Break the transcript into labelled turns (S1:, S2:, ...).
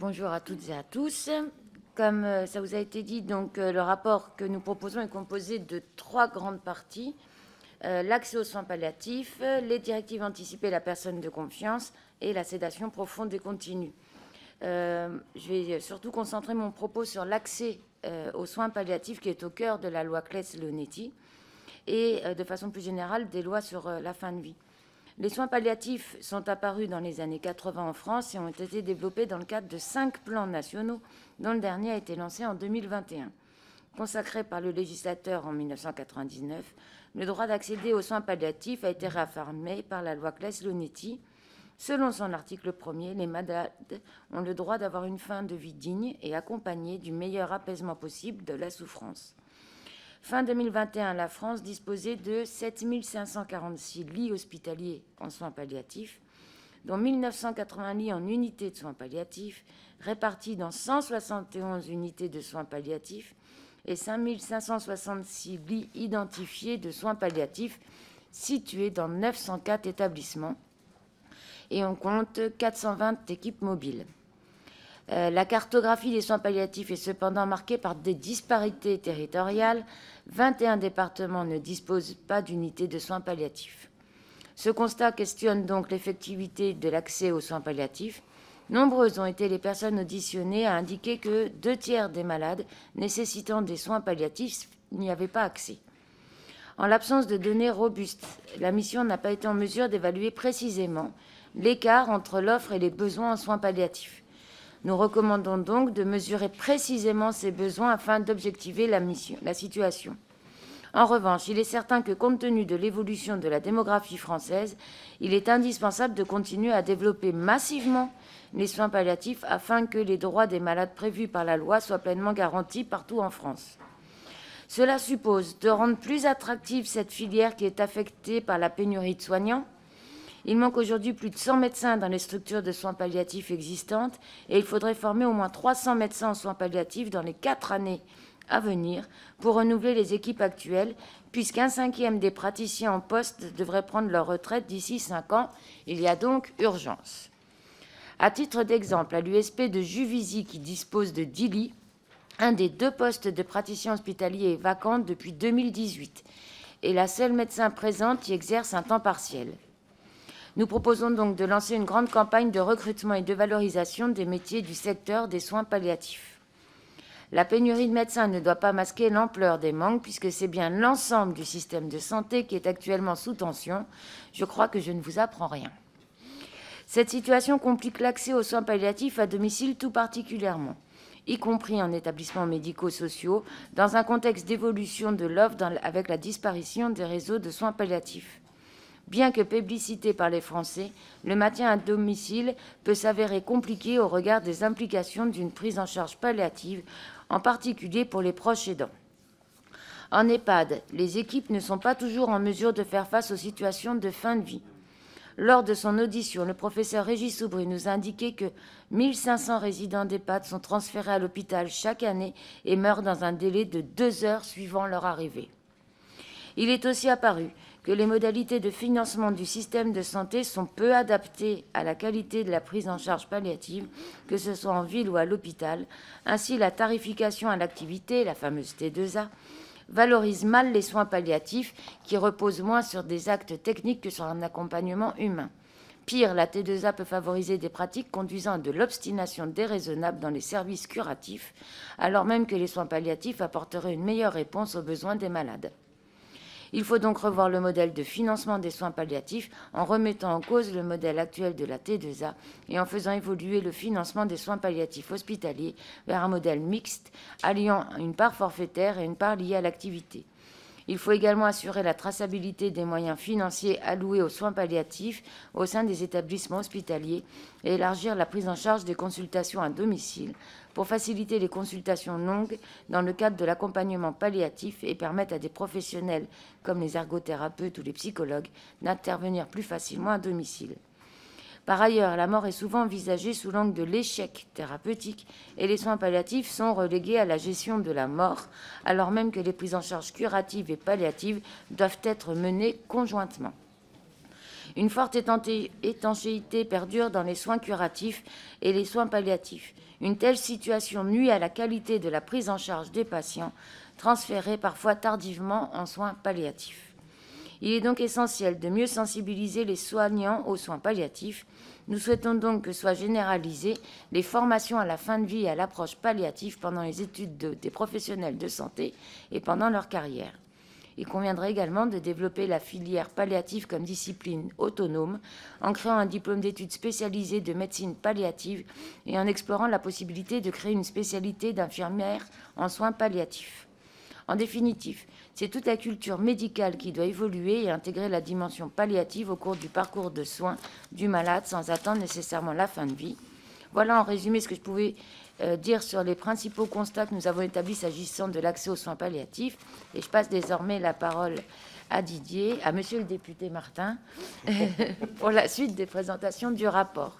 S1: Bonjour à toutes et à tous. Comme ça vous a été dit, donc, le rapport que nous proposons est composé de 3 grandes parties. L'accès aux soins palliatifs, les directives anticipées de la personne de confiance et la sédation profonde et continue. Je vais surtout concentrer mon propos sur l'accès aux soins palliatifs qui est au cœur de la loi Claes-Leonetti et de façon plus générale des lois sur la fin de vie. Les soins palliatifs sont apparus dans les années 80 en France et ont été développés dans le cadre de 5 plans nationaux, dont le dernier a été lancé en 2021. Consacré par le législateur en 1999, le droit d'accéder aux soins palliatifs a été réaffirmé par la loi Claes-Leonetti. Selon son article 1er, les malades ont le droit d'avoir une fin de vie digne et accompagnée du meilleur apaisement possible de la souffrance. Fin 2021, la France disposait de 7 546 lits hospitaliers en soins palliatifs, dont 1 980 lits en unités de soins palliatifs, répartis dans 171 unités de soins palliatifs et 5 566 lits identifiés de soins palliatifs situés dans 904 établissements. Et on compte 420 équipes mobiles. La cartographie des soins palliatifs est cependant marquée par des disparités territoriales. 21 départements ne disposent pas d'unités de soins palliatifs. Ce constat questionne donc l'effectivité de l'accès aux soins palliatifs. Nombreuses ont été les personnes auditionnées à indiquer que 2/3 des malades nécessitant des soins palliatifs n'y avaient pas accès. En l'absence de données robustes, la mission n'a pas été en mesure d'évaluer précisément l'écart entre l'offre et les besoins en soins palliatifs. Nous recommandons donc de mesurer précisément ces besoins afin d'objectiver la situation. En revanche, il est certain que compte tenu de l'évolution de la démographie française, il est indispensable de continuer à développer massivement les soins palliatifs afin que les droits des malades prévus par la loi soient pleinement garantis partout en France. Cela suppose de rendre plus attractive cette filière qui est affectée par la pénurie de soignants. Il manque aujourd'hui plus de 100 médecins dans les structures de soins palliatifs existantes et il faudrait former au moins 300 médecins en soins palliatifs dans les 4 années à venir pour renouveler les équipes actuelles, puisqu'un 5e des praticiens en poste devrait prendre leur retraite d'ici 5 ans. Il y a donc urgence. À titre d'exemple, à l'USP de Juvisy, qui dispose de 10 lits, un des 2 postes de praticien hospitalier est vacant depuis 2018 et la seule médecin présente y exerce un temps partiel. Nous proposons donc de lancer une grande campagne de recrutement et de valorisation des métiers du secteur des soins palliatifs. La pénurie de médecins ne doit pas masquer l'ampleur des manques, puisque c'est bien l'ensemble du système de santé qui est actuellement sous tension. Je crois que je ne vous apprends rien. Cette situation complique l'accès aux soins palliatifs à domicile tout particulièrement, y compris en établissements médico-sociaux, dans un contexte d'évolution de l'offre avec la disparition des réseaux de soins palliatifs. Bien que plébiscité par les Français, le maintien à domicile peut s'avérer compliqué au regard des implications d'une prise en charge palliative, en particulier pour les proches aidants. En EHPAD, les équipes ne sont pas toujours en mesure de faire face aux situations de fin de vie. Lors de son audition, le professeur Régis Soubry nous a indiqué que 1500 résidents d'EHPAD sont transférés à l'hôpital chaque année et meurent dans un délai de 2 heures suivant leur arrivée. Il est aussi apparu que les modalités de financement du système de santé sont peu adaptées à la qualité de la prise en charge palliative, que ce soit en ville ou à l'hôpital. Ainsi, la tarification à l'activité, la fameuse T2A, valorise mal les soins palliatifs qui reposent moins sur des actes techniques que sur un accompagnement humain. Pire, la T2A peut favoriser des pratiques conduisant à de l'obstination déraisonnable dans les services curatifs, alors même que les soins palliatifs apporteraient une meilleure réponse aux besoins des malades. Il faut donc revoir le modèle de financement des soins palliatifs en remettant en cause le modèle actuel de la T2A et en faisant évoluer le financement des soins palliatifs hospitaliers vers un modèle mixte, alliant une part forfaitaire et une part liée à l'activité. Il faut également assurer la traçabilité des moyens financiers alloués aux soins palliatifs au sein des établissements hospitaliers et élargir la prise en charge des consultations à domicile pour faciliter les consultations longues dans le cadre de l'accompagnement palliatif et permettre à des professionnels comme les ergothérapeutes ou les psychologues d'intervenir plus facilement à domicile. Par ailleurs, la mort est souvent envisagée sous l'angle de l'échec thérapeutique et les soins palliatifs sont relégués à la gestion de la mort, alors même que les prises en charge curatives et palliatives doivent être menées conjointement. Une forte étanchéité perdure dans les soins curatifs et les soins palliatifs. Une telle situation nuit à la qualité de la prise en charge des patients, transférés parfois tardivement en soins palliatifs. Il est donc essentiel de mieux sensibiliser les soignants aux soins palliatifs. Nous souhaitons donc que soient généralisées les formations à la fin de vie et à l'approche palliative pendant les études des professionnels de santé et pendant leur carrière. Il conviendrait également de développer la filière palliative comme discipline autonome en créant un diplôme d'études spécialisées de médecine palliative et en explorant la possibilité de créer une spécialité d'infirmière en soins palliatifs. En définitive, c'est toute la culture médicale qui doit évoluer et intégrer la dimension palliative au cours du parcours de soins du malade sans attendre nécessairement la fin de vie. Voilà en résumé ce que je pouvais dire sur les principaux constats que nous avons établis s'agissant de l'accès aux soins palliatifs. Et je passe désormais la parole à Didier, à Monsieur le député Martin, pour la suite des présentations du rapport.